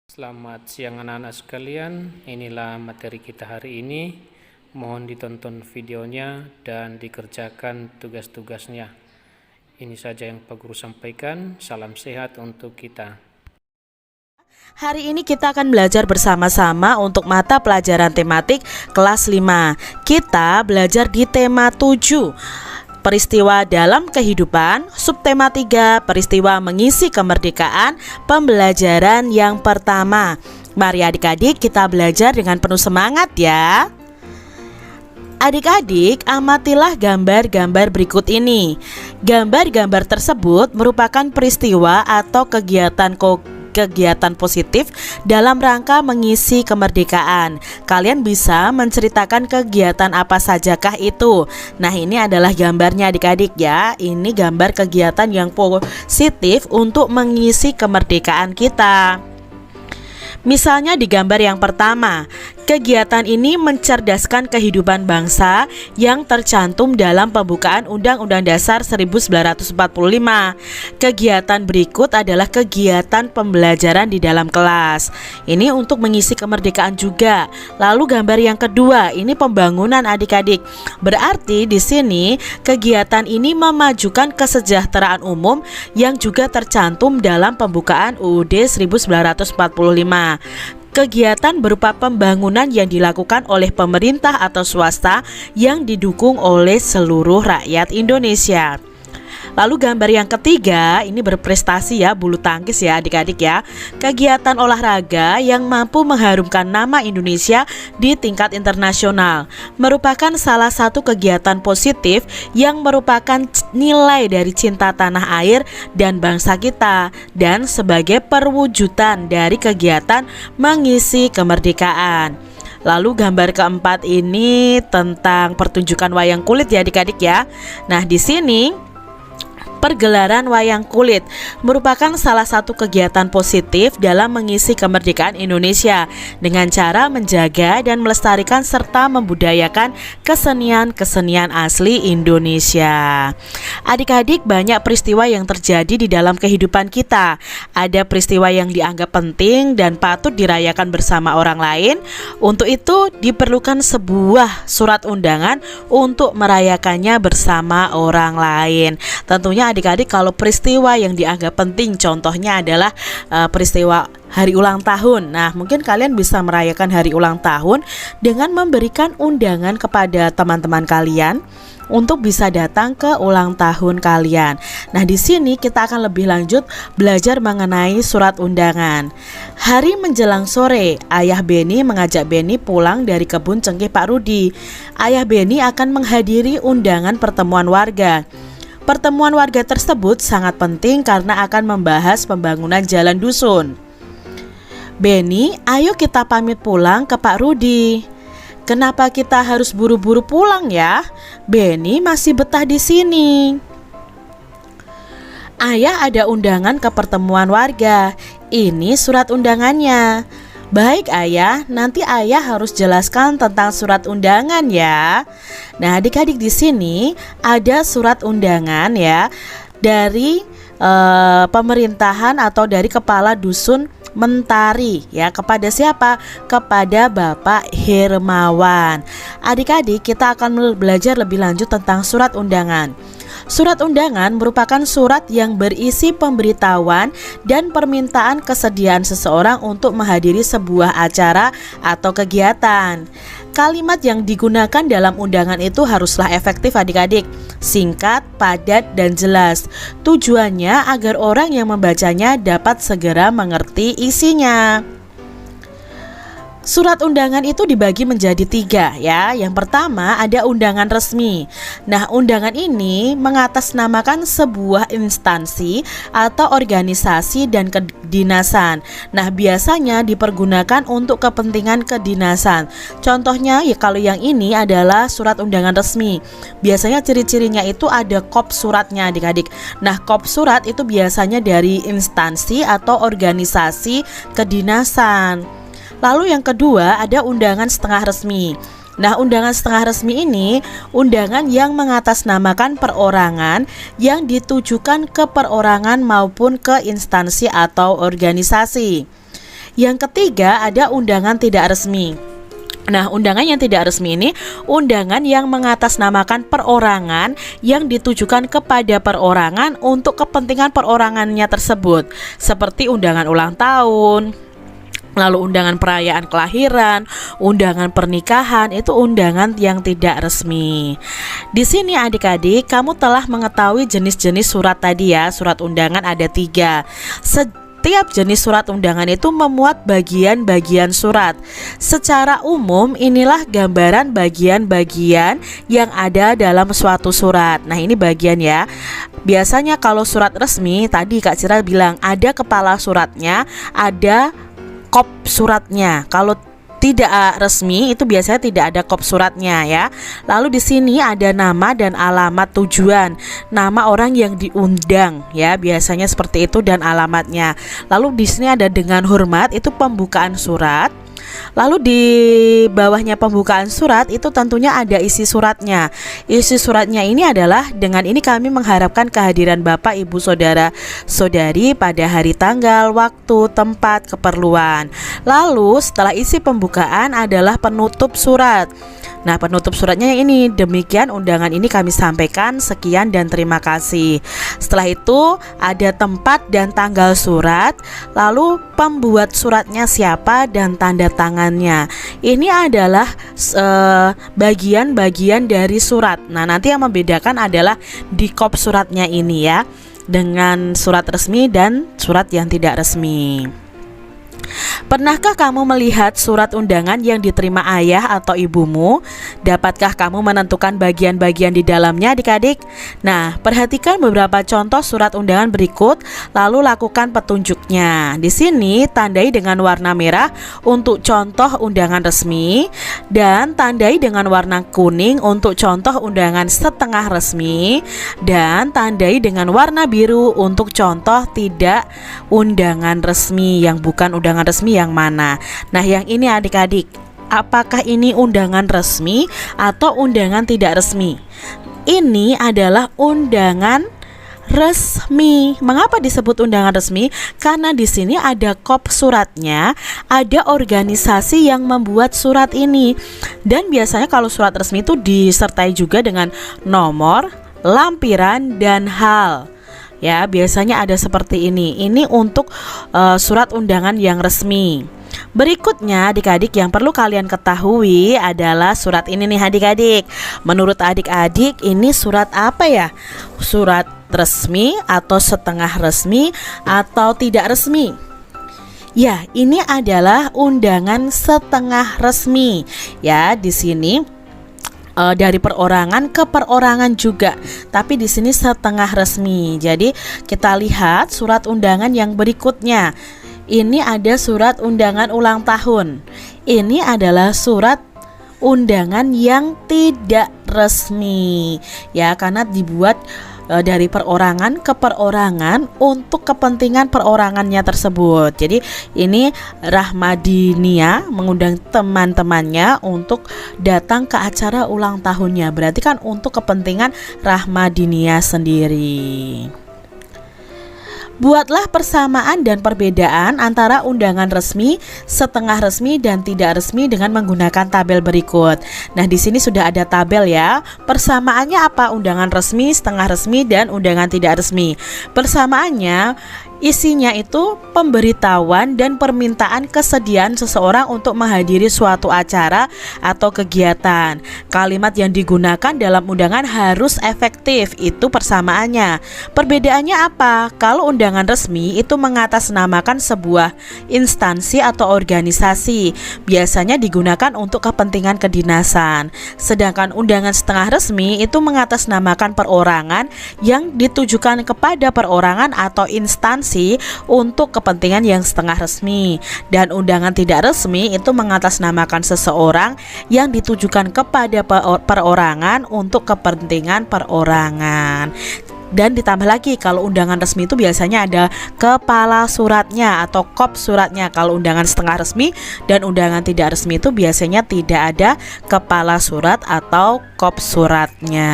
Selamat siang anak-anak sekalian, inilah materi kita hari ini. Mohon ditonton videonya dan dikerjakan tugas-tugasnya. Ini saja yang Pak Guru sampaikan, salam sehat untuk kita. Hari ini kita akan belajar bersama-sama untuk mata pelajaran tematik kelas 5. Kita belajar di tema 7. Peristiwa dalam kehidupan, subtema 3, peristiwa mengisi kemerdekaan, pembelajaran yang pertama. Mari adik-adik kita belajar dengan penuh semangat ya. Adik-adik, amatilah gambar-gambar berikut ini. Gambar-gambar tersebut merupakan peristiwa atau kegiatan positif dalam rangka mengisi kemerdekaan. Kalian bisa menceritakan kegiatan apa sajakah itu? Nah, ini adalah gambarnya adik-adik ya. Ini gambar kegiatan yang positif untuk mengisi kemerdekaan kita. Misalnya di gambar yang pertama, kegiatan ini mencerdaskan kehidupan bangsa yang tercantum dalam pembukaan Undang-Undang Dasar 1945. Kegiatan berikut adalah kegiatan pembelajaran di dalam kelas. Ini untuk mengisi kemerdekaan juga. Lalu gambar yang kedua, ini pembangunan adik-adik. Berarti di sini kegiatan ini memajukan kesejahteraan umum yang juga tercantum dalam pembukaan UUD 1945. Kegiatan berupa pembangunan yang dilakukan oleh pemerintah atau swasta yang didukung oleh seluruh rakyat Indonesia. Lalu gambar yang ketiga, ini berprestasi ya, bulu tangkis ya adik-adik ya. Kegiatan olahraga yang mampu mengharumkan nama Indonesia di tingkat internasional merupakan salah satu kegiatan positif yang merupakan nilai dari cinta tanah air dan bangsa kita, dan sebagai perwujudan dari kegiatan mengisi kemerdekaan. Lalu gambar keempat ini tentang pertunjukan wayang kulit ya adik-adik ya. Nah, di sini pergelaran wayang kulit merupakan salah satu kegiatan positif dalam mengisi kemerdekaan Indonesia dengan cara menjaga dan melestarikan serta membudayakan kesenian-kesenian asli Indonesia. Adik-adik, banyak peristiwa yang terjadi di dalam kehidupan kita. Ada peristiwa yang dianggap penting dan patut dirayakan bersama orang lain. Untuk itu diperlukan sebuah surat undangan untuk merayakannya bersama orang lain. Tentunya adik-adik, kalau peristiwa yang dianggap penting, contohnya adalah peristiwa hari ulang tahun. Nah, mungkin kalian bisa merayakan hari ulang tahun dengan memberikan undangan kepada teman-teman kalian untuk bisa datang ke ulang tahun kalian. Nah, di sini kita akan lebih lanjut belajar mengenai surat undangan. Hari menjelang sore, Ayah Beni mengajak Beni pulang dari kebun cengkeh Pak Rudi. Ayah Beni akan menghadiri undangan pertemuan warga. Pertemuan warga tersebut sangat penting karena akan membahas pembangunan jalan dusun. Beni, ayo kita pamit pulang ke Pak Rudi. Kenapa kita harus buru-buru pulang ya? Beni masih betah di sini. Ayah ada undangan ke pertemuan warga. Ini surat undangannya. Baik ayah, nanti ayah harus jelaskan tentang surat undangan ya. Nah, adik-adik, di sini ada surat undangan ya dari pemerintahan atau dari kepala dusun Mentari ya. Kepada siapa? Kepada Bapak Hermawan. Adik-adik, kita akan belajar lebih lanjut tentang surat undangan. Surat undangan merupakan surat yang berisi pemberitahuan dan permintaan kesediaan seseorang untuk menghadiri sebuah acara atau kegiatan. Kalimat yang digunakan dalam undangan itu haruslah efektif adik-adik, singkat, padat, dan jelas. Tujuannya agar orang yang membacanya dapat segera mengerti isinya. Surat undangan itu dibagi menjadi 3 ya. Yang pertama ada undangan resmi. Nah, undangan ini mengatasnamakan sebuah instansi atau organisasi dan kedinasan. Nah, biasanya dipergunakan untuk kepentingan kedinasan. Contohnya ya, kalau yang ini adalah surat undangan resmi. Biasanya ciri-cirinya itu ada kop suratnya adik-adik. Nah, kop surat itu biasanya dari instansi atau organisasi kedinasan. Lalu yang kedua ada undangan setengah resmi. Nah, undangan setengah resmi ini undangan yang mengatasnamakan perorangan yang ditujukan ke perorangan maupun ke instansi atau organisasi. Yang ketiga ada undangan tidak resmi. Nah, undangan yang tidak resmi ini undangan yang mengatasnamakan perorangan yang ditujukan kepada perorangan untuk kepentingan perorangannya tersebut, seperti undangan ulang tahun, lalu undangan perayaan kelahiran, undangan pernikahan, itu undangan yang tidak resmi. Di sini adik-adik, kamu telah mengetahui jenis-jenis surat tadi ya. Surat undangan ada 3. Setiap jenis surat undangan itu memuat bagian-bagian surat. Secara umum inilah gambaran bagian-bagian yang ada dalam suatu surat. Nah, ini bagian ya. Biasanya kalau surat resmi, tadi Kak Cira bilang ada kepala suratnya, ada kop suratnya. Kalau tidak resmi itu biasanya tidak ada kop suratnya ya. Lalu di sini ada nama dan alamat tujuan, nama orang yang diundang ya, biasanya seperti itu, dan alamatnya. Lalu di sini ada dengan hormat, itu pembukaan surat. Lalu di bawahnya pembukaan surat itu tentunya ada isi suratnya. Isi suratnya ini adalah, dengan ini kami mengharapkan kehadiran Bapak, Ibu, Saudara, Saudari pada hari, tanggal, waktu, tempat, keperluan. Lalu setelah isi pembukaan adalah penutup surat. Nah, penutup suratnya yang ini, demikian undangan ini kami sampaikan, sekian dan terima kasih. Setelah itu ada tempat dan tanggal surat, lalu pembuat suratnya siapa dan tanda tangannya. Ini adalah bagian-bagian dari surat. Nah, nanti yang membedakan adalah di kop suratnya ini ya, dengan surat resmi dan surat yang tidak resmi. Pernahkah kamu melihat surat undangan yang diterima ayah atau ibumu? Dapatkah kamu menentukan bagian-bagian di dalamnya, adik-adik? Nah, perhatikan beberapa contoh surat undangan berikut, lalu lakukan petunjuknya. Di sini tandai dengan warna merah untuk contoh undangan resmi, dan tandai dengan warna kuning untuk contoh undangan setengah resmi, dan tandai dengan warna biru untuk contoh tidak undangan resmi, yang bukan undangan resmi yang mana. Nah, yang ini adik-adik, apakah ini undangan resmi atau undangan tidak resmi? Ini adalah undangan resmi. Mengapa disebut undangan resmi? Karena di sini ada kop suratnya, ada organisasi yang membuat surat ini. Dan biasanya kalau surat resmi itu disertai juga dengan nomor, lampiran, dan hal. Ya, biasanya ada seperti ini. Ini untuk surat undangan yang resmi. Berikutnya adik-adik, yang perlu kalian ketahui adalah surat ini nih adik-adik. Menurut adik-adik ini surat apa ya? Surat resmi atau setengah resmi atau tidak resmi? Ya, ini adalah undangan setengah resmi. Ya, di sini dari perorangan ke perorangan juga, tapi di sini setengah resmi. Jadi kita lihat surat undangan yang berikutnya. Ini ada surat undangan ulang tahun. Ini adalah surat undangan yang tidak resmi ya, karena dibuat dari perorangan ke perorangan untuk kepentingan perorangannya tersebut. Jadi ini Rahmadinia mengundang teman-temannya untuk datang ke acara ulang tahunnya. Berarti kan untuk kepentingan Rahmadinia sendiri. Buatlah persamaan dan perbedaan antara undangan resmi, setengah resmi, dan tidak resmi dengan menggunakan tabel berikut. Nah, di sini sudah ada tabel ya. Persamaannya apa? Undangan resmi, setengah resmi, dan undangan tidak resmi. Persamaannya, isinya itu pemberitahuan dan permintaan kesediaan seseorang untuk menghadiri suatu acara atau kegiatan. Kalimat yang digunakan dalam undangan harus efektif, itu persamaannya. Perbedaannya apa? Kalau undangan resmi itu mengatasnamakan sebuah instansi atau organisasi, biasanya digunakan untuk kepentingan kedinasan. Sedangkan undangan setengah resmi itu mengatasnamakan perorangan yang ditujukan kepada perorangan atau instansi untuk kepentingan yang setengah resmi. Dan undangan tidak resmi itu mengatasnamakan seseorang yang ditujukan kepada perorangan untuk kepentingan perorangan. Dan ditambah lagi, kalau undangan resmi itu biasanya ada kepala suratnya atau kop suratnya. Kalau undangan setengah resmi dan undangan tidak resmi itu biasanya tidak ada kepala surat atau kop suratnya.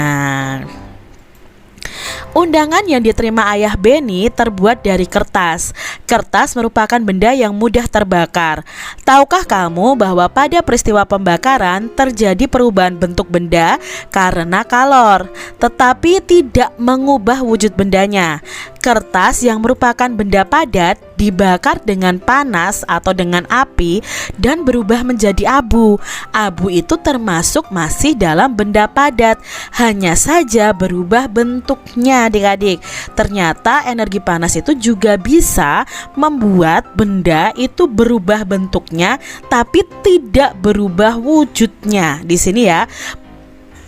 Undangan yang diterima ayah Beni terbuat dari kertas. Kertas merupakan benda yang mudah terbakar. Tahukah kamu bahwa pada peristiwa pembakaran terjadi perubahan bentuk benda karena kalor, tetapi tidak mengubah wujud bendanya. Kertas yang merupakan benda padat dibakar dengan panas atau dengan api dan berubah menjadi abu. Abu itu termasuk masih dalam benda padat, hanya saja berubah bentuknya adik-adik. Ternyata energi panas itu juga bisa membuat benda itu berubah bentuknya tapi tidak berubah wujudnya. Di sini ya,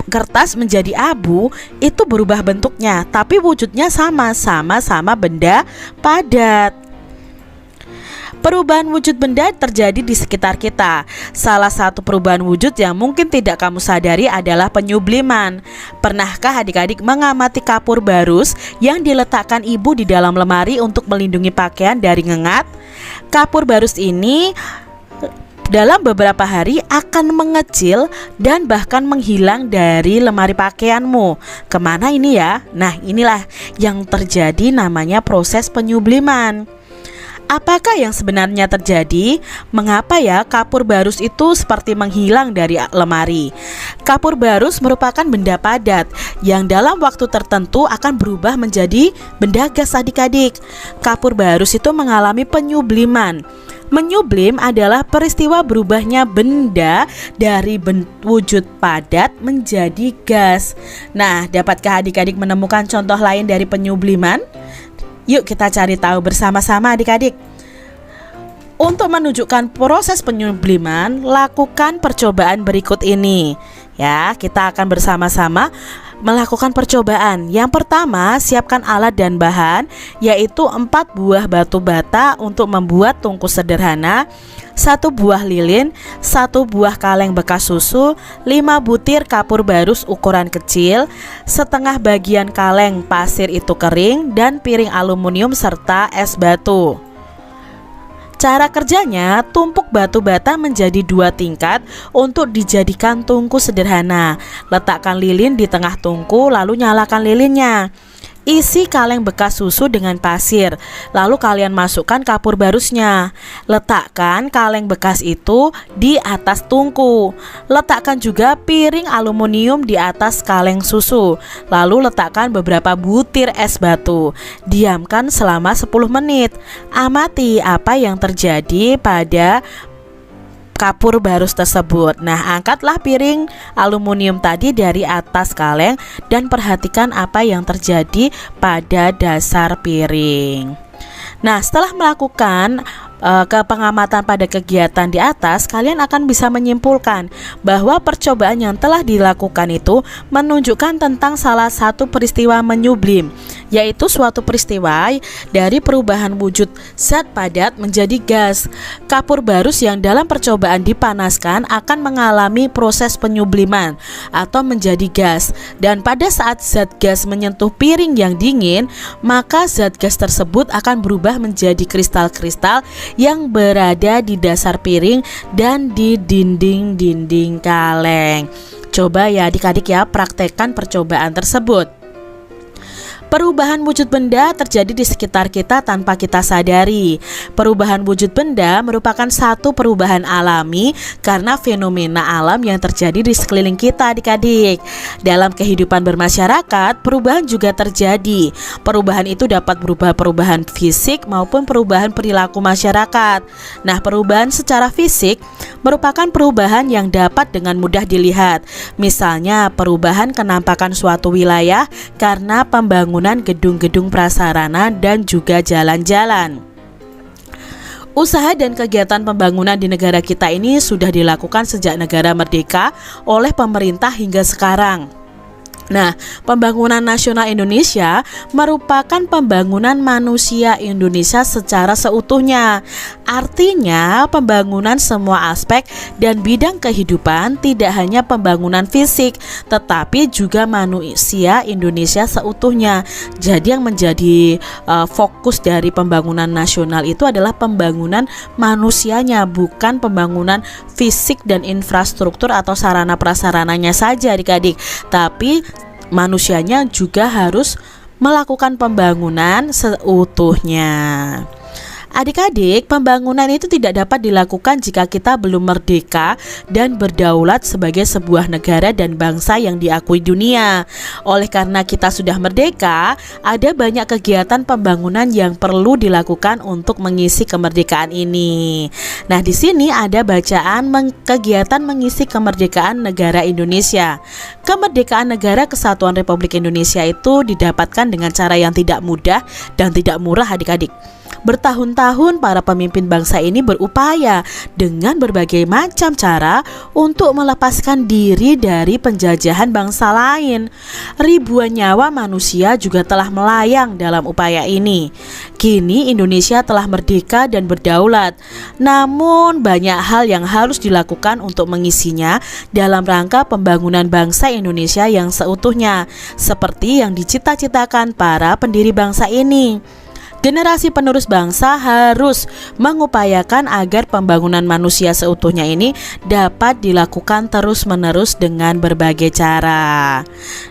kertas menjadi abu itu berubah bentuknya tapi wujudnya sama-sama benda padat. Perubahan wujud benda terjadi di sekitar kita. Salah satu perubahan wujud yang mungkin tidak kamu sadari adalah penyubliman. Pernahkah adik-adik mengamati kapur barus yang diletakkan ibu di dalam lemari untuk melindungi pakaian dari ngengat? Kapur barus ini dalam beberapa hari akan mengecil dan bahkan menghilang dari lemari pakaianmu. Kemana ini ya? Nah, inilah yang terjadi, namanya proses penyubliman. Apakah yang sebenarnya terjadi? Mengapa ya kapur barus itu seperti menghilang dari lemari? Kapur barus merupakan benda padat yang dalam waktu tertentu akan berubah menjadi benda gas adik-adik. Kapur barus itu mengalami penyubliman. Menyublim adalah peristiwa berubahnya benda dari wujud padat menjadi gas. Nah, dapatkah adik-adik menemukan contoh lain dari penyubliman? Yuk kita cari tahu bersama-sama adik-adik. Untuk menunjukkan proses penyubliman, lakukan percobaan berikut ini. Ya, kita akan bersama-sama melakukan percobaan. Yang pertama, siapkan alat dan bahan, yaitu 4 buah batu bata untuk membuat tungku sederhana, 1 buah lilin, 1 buah kaleng bekas susu, 5 butir kapur barus ukuran kecil, setengah bagian kaleng pasir itu kering, dan piring aluminium serta es batu. Cara kerjanya, tumpuk batu bata menjadi 2 tingkat untuk dijadikan tungku sederhana. Letakkan lilin di tengah tungku, lalu nyalakan lilinnya. Isi kaleng bekas susu dengan pasir, lalu kalian masukkan kapur barusnya. Letakkan kaleng bekas itu di atas tungku. Letakkan juga piring aluminium di atas kaleng susu. Lalu letakkan beberapa butir es batu. Diamkan selama 10 menit. Amati apa yang terjadi pada kapur barus tersebut. Nah, angkatlah piring aluminium tadi dari atas kaleng dan perhatikan apa yang terjadi pada dasar piring. Nah, setelah melakukan pengamatan pada kegiatan di atas, kalian akan bisa menyimpulkan bahwa percobaan yang telah dilakukan itu menunjukkan tentang salah satu peristiwa menyublim, yaitu suatu peristiwa dari perubahan wujud zat padat menjadi gas. Kapur barus yang dalam percobaan dipanaskan akan mengalami proses penyubliman atau menjadi gas, dan pada saat zat gas menyentuh piring yang dingin, maka zat gas tersebut akan berubah menjadi kristal-kristal yang berada di dasar piring dan di dinding-dinding kaleng. Coba ya adik-adik ya, praktekkan percobaan tersebut. Perubahan wujud benda terjadi di sekitar kita tanpa kita sadari. Perubahan wujud benda merupakan satu perubahan alami karena fenomena alam yang terjadi di sekeliling kita adik-adik. Dalam kehidupan bermasyarakat, perubahan juga terjadi. Perubahan itu dapat berupa perubahan fisik maupun perubahan perilaku masyarakat. Nah, perubahan secara fisik merupakan perubahan yang dapat dengan mudah dilihat. Misalnya, perubahan kenampakan suatu wilayah karena pembangunan gedung-gedung prasarana dan juga jalan-jalan. Usaha dan kegiatan pembangunan di negara kita ini sudah dilakukan sejak negara merdeka oleh pemerintah hingga sekarang. Nah, pembangunan nasional Indonesia merupakan pembangunan manusia Indonesia secara seutuhnya. Artinya, pembangunan semua aspek dan bidang kehidupan, tidak hanya pembangunan fisik, tetapi juga manusia Indonesia seutuhnya. Jadi yang menjadi fokus dari pembangunan nasional itu adalah pembangunan manusianya, bukan pembangunan fisik dan infrastruktur atau sarana prasarananya saja adik-adik, tapi manusianya juga harus melakukan pembangunan seutuhnya. Adik-adik, pembangunan itu tidak dapat dilakukan jika kita belum merdeka dan berdaulat sebagai sebuah negara dan bangsa yang diakui dunia. Oleh karena kita sudah merdeka, ada banyak kegiatan pembangunan yang perlu dilakukan untuk mengisi kemerdekaan ini. Nah, di sini ada bacaan kegiatan mengisi kemerdekaan negara Indonesia. Kemerdekaan negara Kesatuan Republik Indonesia itu didapatkan dengan cara yang tidak mudah dan tidak murah, adik-adik. Bertahun-tahun para pemimpin bangsa ini berupaya dengan berbagai macam cara untuk melepaskan diri dari penjajahan bangsa lain. Ribuan nyawa manusia juga telah melayang dalam upaya ini. Kini Indonesia telah merdeka dan berdaulat. Namun banyak hal yang harus dilakukan untuk mengisinya dalam rangka pembangunan bangsa Indonesia yang seutuhnya, seperti yang dicita-citakan para pendiri bangsa ini. Generasi penerus bangsa harus mengupayakan agar pembangunan manusia seutuhnya ini dapat dilakukan terus-menerus dengan berbagai cara.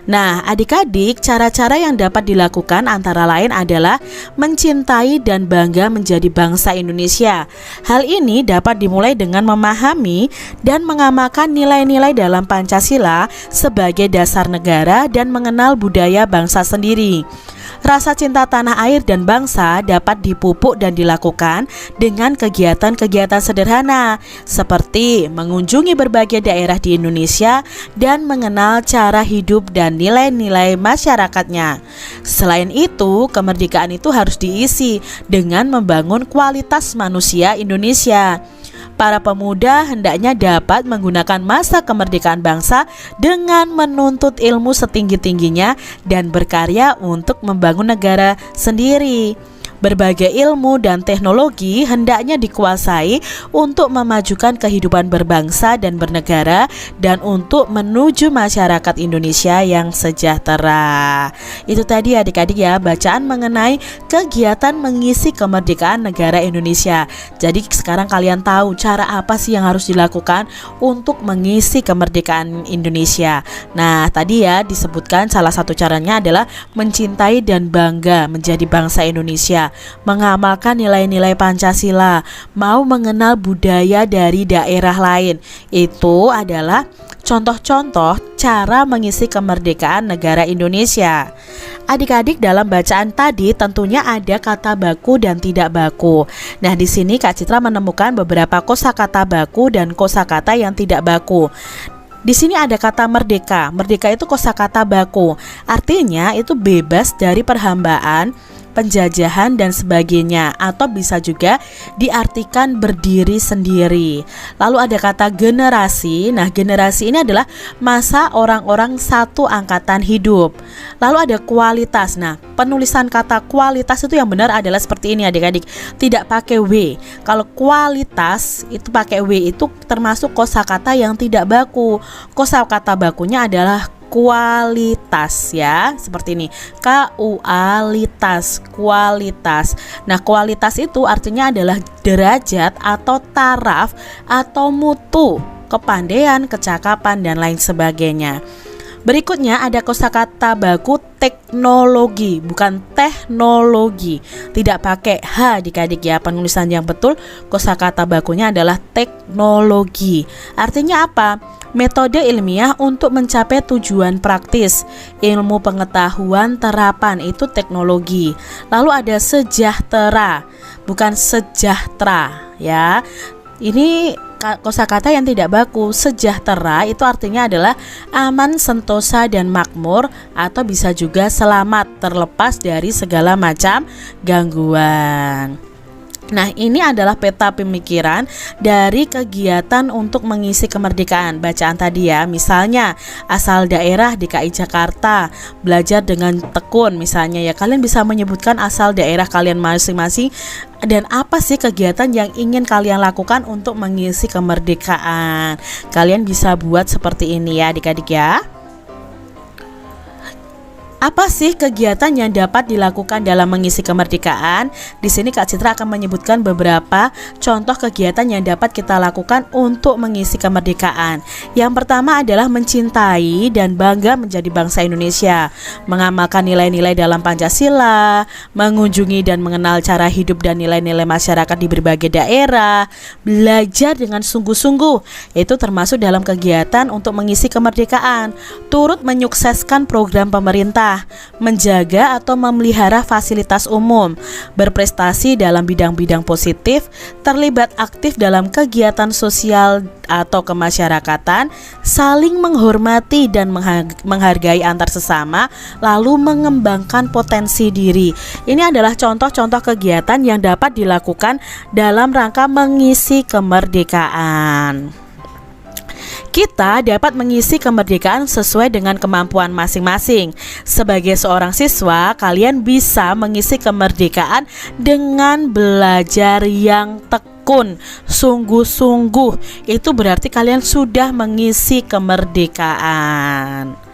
Nah, adik-adik, cara-cara yang dapat dilakukan antara lain adalah mencintai dan bangga menjadi bangsa Indonesia. Hal ini dapat dimulai dengan memahami dan mengamalkan nilai-nilai dalam Pancasila sebagai dasar negara dan mengenal budaya bangsa sendiri. Rasa cinta tanah air dan bangsa dapat dipupuk dan dilakukan dengan kegiatan-kegiatan sederhana seperti mengunjungi berbagai daerah di Indonesia dan mengenal cara hidup dan nilai-nilai masyarakatnya. Selain itu, kemerdekaan itu harus diisi dengan membangun kualitas manusia Indonesia. Para pemuda hendaknya dapat menggunakan masa kemerdekaan bangsa dengan menuntut ilmu setinggi-tingginya dan berkarya untuk membangun negara sendiri. Berbagai ilmu dan teknologi hendaknya dikuasai untuk memajukan kehidupan berbangsa dan bernegara dan untuk menuju masyarakat Indonesia yang sejahtera. Itu tadi adik-adik ya, bacaan mengenai kegiatan mengisi kemerdekaan negara Indonesia. Jadi sekarang kalian tahu cara apa sih yang harus dilakukan untuk mengisi kemerdekaan Indonesia. Nah, tadi ya disebutkan salah satu caranya adalah mencintai dan bangga menjadi bangsa Indonesia, mengamalkan nilai-nilai Pancasila, mau mengenal budaya dari daerah lain. Itu adalah contoh-contoh cara mengisi kemerdekaan negara Indonesia. Adik-adik, dalam bacaan tadi tentunya ada kata baku dan tidak baku. Nah, di sini Kak Citra menemukan beberapa kosakata baku dan kosakata yang tidak baku. Di sini ada kata merdeka. Merdeka itu kosakata baku. Artinya itu bebas dari perhambaan, penjajahan dan sebagainya, atau bisa juga diartikan berdiri sendiri. Lalu ada kata generasi. Nah, generasi ini adalah masa orang-orang satu angkatan hidup. Lalu ada kualitas. Nah, penulisan kata kualitas itu yang benar adalah seperti ini adik-adik, tidak pakai W. Kalau kualitas itu pakai W, itu termasuk kosakata yang tidak baku. Kosakata bakunya adalah kualitas ya, seperti ini, kualitas, kualitas. Nah, kualitas itu artinya adalah derajat atau taraf atau mutu, kepandaian, kecakapan dan lain sebagainya. Berikutnya ada kosakata baku teknologi, bukan teknologi. Tidak pakai H adik-adik ya, penulisan yang betul kosakata bakunya adalah teknologi. Artinya apa? Metode ilmiah untuk mencapai tujuan praktis. Ilmu pengetahuan terapan itu teknologi. Lalu ada sejahtera, bukan sejahtera ya. Ini kosakata yang tidak baku. Sejahtera itu artinya adalah aman, sentosa dan makmur, atau bisa juga selamat, terlepas dari segala macam gangguan. Nah, ini adalah peta pemikiran dari kegiatan untuk mengisi kemerdekaan. Bacaan tadi ya, misalnya asal daerah DKI Jakarta, belajar dengan tekun misalnya ya. Kalian bisa menyebutkan asal daerah kalian masing-masing dan apa sih kegiatan yang ingin kalian lakukan untuk mengisi kemerdekaan. Kalian bisa buat seperti ini ya adik-adik ya. Apa sih kegiatan yang dapat dilakukan dalam mengisi kemerdekaan? Di sini Kak Citra akan menyebutkan beberapa contoh kegiatan yang dapat kita lakukan untuk mengisi kemerdekaan. Yang pertama adalah mencintai dan bangga menjadi bangsa Indonesia, mengamalkan nilai-nilai dalam Pancasila, mengunjungi dan mengenal cara hidup dan nilai-nilai masyarakat di berbagai daerah, belajar dengan sungguh-sungguh, itu termasuk dalam kegiatan untuk mengisi kemerdekaan, turut menyukseskan program pemerintah, menjaga atau memelihara fasilitas umum, berprestasi dalam bidang-bidang positif, terlibat aktif dalam kegiatan sosial atau kemasyarakatan, saling menghormati dan menghargai antar sesama, lalu mengembangkan potensi diri. Ini adalah contoh-contoh kegiatan yang dapat dilakukan dalam rangka mengisi kemerdekaan. Kita dapat mengisi kemerdekaan sesuai dengan kemampuan masing-masing. Sebagai seorang siswa, kalian bisa mengisi kemerdekaan dengan belajar yang tekun, sungguh-sungguh. Itu berarti kalian sudah mengisi kemerdekaan.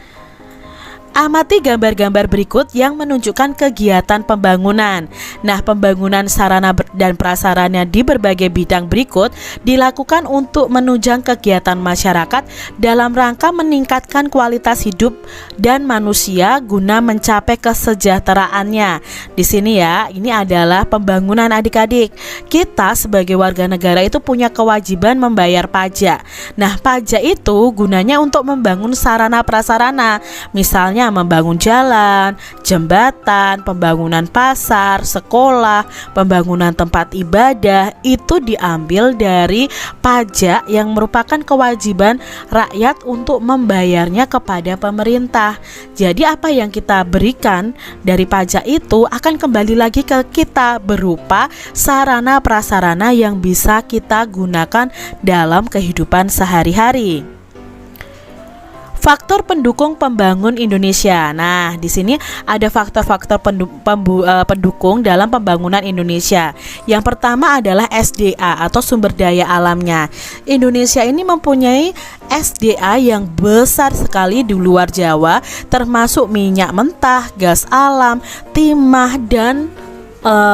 Amati gambar-gambar berikut yang menunjukkan kegiatan pembangunan. Nah, pembangunan sarana dan prasarana di berbagai bidang berikut dilakukan untuk menunjang kegiatan masyarakat dalam rangka meningkatkan kualitas hidup dan manusia guna mencapai kesejahteraannya. Di sini ya, ini adalah pembangunan adik-adik. Kita sebagai warga negara itu punya kewajiban membayar pajak. Nah, pajak itu gunanya untuk membangun sarana prasarana, misalnya membangun jalan, jembatan, pembangunan pasar, sekolah, pembangunan tempat ibadah. Itu diambil dari pajak yang merupakan kewajiban rakyat untuk membayarnya kepada pemerintah. Jadi apa yang kita berikan dari pajak itu akan kembali lagi ke kita berupa sarana prasarana yang bisa kita gunakan dalam kehidupan sehari-hari. Faktor pendukung pembangun Indonesia. Nah, di sini ada faktor-faktor pendukung dalam pembangunan Indonesia. Yang pertama adalah SDA atau sumber daya alamnya. Indonesia ini mempunyai SDA yang besar sekali di luar Jawa, termasuk minyak mentah, gas alam, timah, dan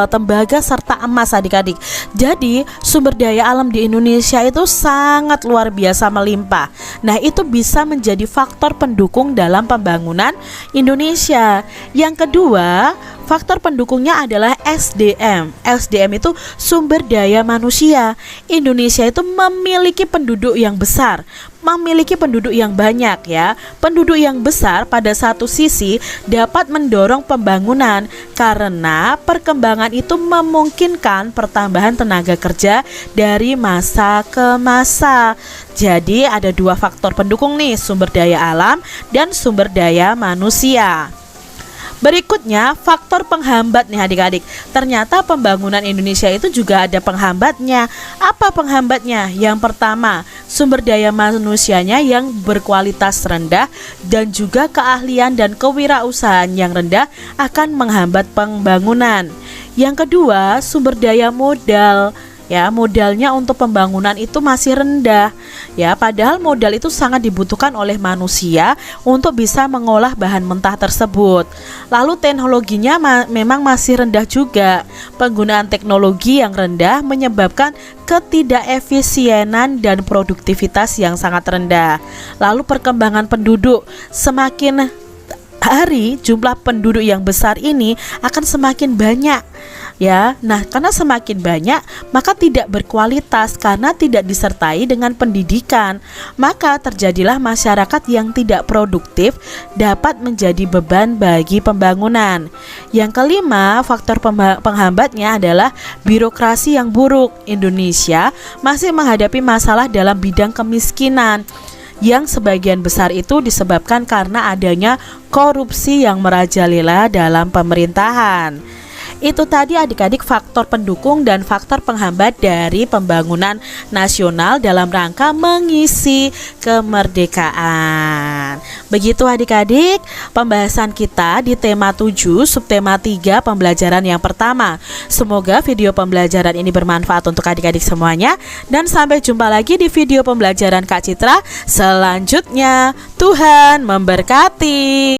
tembaga serta emas adik-adik. Jadi sumber daya alam di Indonesia itu sangat luar biasa melimpah. Nah, itu bisa menjadi faktor pendukung dalam pembangunan Indonesia. Yang kedua, faktor pendukungnya adalah SDM. SDM itu sumber daya manusia. Indonesia itu memiliki penduduk yang besar, memiliki penduduk yang banyak ya. Penduduk yang besar pada satu sisi dapat mendorong pembangunan karena perkembangan itu memungkinkan pertambahan tenaga kerja dari masa ke masa. Jadi ada dua faktor pendukung nih, sumber daya alam dan sumber daya manusia. Berikutnya, faktor penghambat nih adik-adik. Ternyata pembangunan Indonesia itu juga ada penghambatnya. Apa penghambatnya? Yang pertama, sumber daya manusianya yang berkualitas rendah dan juga keahlian dan kewirausahaan yang rendah akan menghambat pembangunan. Yang kedua, sumber daya modal. Ya, modalnya untuk pembangunan itu masih rendah. Ya, padahal modal itu sangat dibutuhkan oleh manusia untuk bisa mengolah bahan mentah tersebut. Lalu teknologinya memang masih rendah juga. Penggunaan teknologi yang rendah menyebabkan ketidakefisienan dan produktivitas yang sangat rendah. Lalu perkembangan penduduk, semakin hari jumlah penduduk yang besar ini akan semakin banyak. Ya, nah karena semakin banyak maka tidak berkualitas karena tidak disertai dengan pendidikan. Maka terjadilah masyarakat yang tidak produktif dapat menjadi beban bagi pembangunan. Yang kelima, faktor penghambatnya adalah birokrasi yang buruk. Indonesia masih menghadapi masalah dalam bidang kemiskinan, yang sebagian besar itu disebabkan karena adanya korupsi yang merajalela dalam pemerintahan. Itu tadi adik-adik faktor pendukung dan faktor penghambat dari pembangunan nasional dalam rangka mengisi kemerdekaan. Begitu adik-adik pembahasan kita di tema 7 subtema 3 pembelajaran yang pertama. Semoga video pembelajaran ini bermanfaat untuk adik-adik semuanya, dan sampai jumpa lagi di video pembelajaran Kak Citra selanjutnya. Tuhan memberkati.